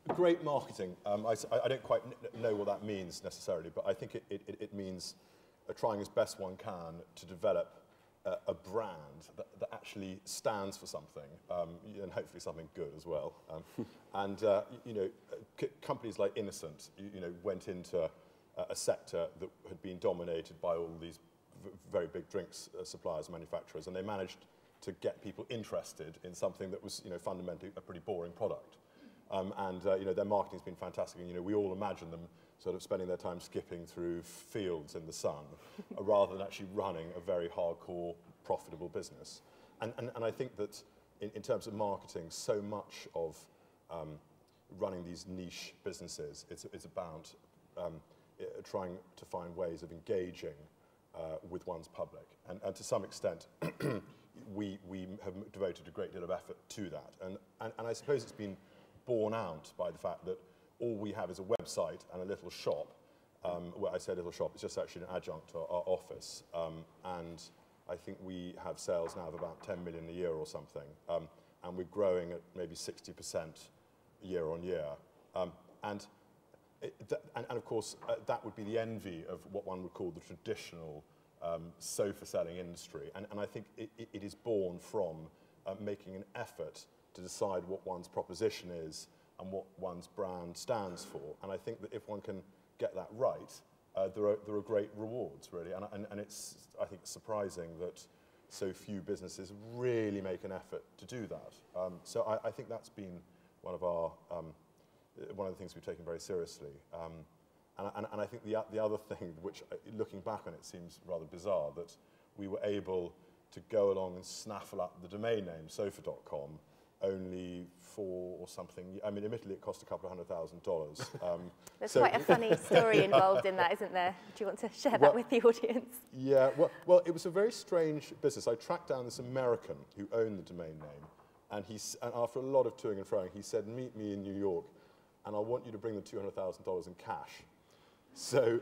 Great marketing. I don't quite know what that means necessarily, but I think it means trying as best one can to develop a brand that actually stands for something, and hopefully something good as well. You know, companies like Innocent, you know, went into a sector that had been dominated by all these very big drinks suppliers and manufacturers, and they managed to get people interested in something that was, you know, fundamentally a pretty boring product. You know, their marketing's been fantastic, and you know, we all imagine them sort of spending their time skipping through fields in the sun, rather than actually running a very hardcore, profitable business. And I think that in terms of marketing, so much of running these niche businesses, it's about trying to find ways of engaging with one's public. And to some extent, we have devoted a great deal of effort to that. And I suppose it's been borne out by the fact that all we have is a website and a little shop. Well, I say little shop, it's just actually an adjunct to our office. And I think we have sales now of about 10 million a year or something. And we're growing at maybe 60% year on year. And of course, that would be the envy of what one would call the traditional sofa selling industry. And I think it is born from making an effort to decide what one's proposition is and what one's brand stands for. And I think that if one can get that right, there are great rewards, really. And it's, I think, surprising that so few businesses really make an effort to do that. So I think that's been one of the things we've taken very seriously. And I think the other thing, which looking back on it seems rather bizarre, that we were able to go along and snaffle up the domain name sofa.com only for or something. I mean, admittedly, it cost a couple of $100,000. There's quite a funny story involved in that, isn't there? Do you want to share that with the audience? Yeah, well, it was a very strange business. I tracked down this American who owned the domain name, and after a lot of toing and froing, he said, "Meet me in New York, and I want you to bring the $200,000 in cash." So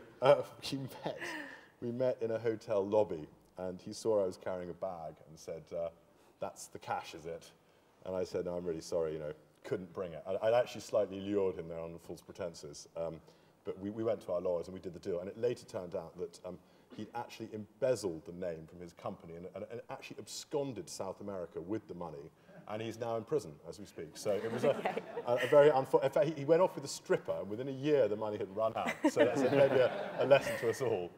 we met in a hotel lobby, and he saw I was carrying a bag and said, "That's the cash, is it?" And I said, "No, I'm really sorry, you know, couldn't bring it." I'd actually slightly lured him there on false pretenses. But we went to our lawyers and we did the deal. And it later turned out that he'd actually embezzled the name from his company and actually absconded to South America with the money. And he's now in prison as we speak. So it was a very unfortunate. In fact, he went off with a stripper, and within a year the money had run out. So that's maybe a lesson to us all.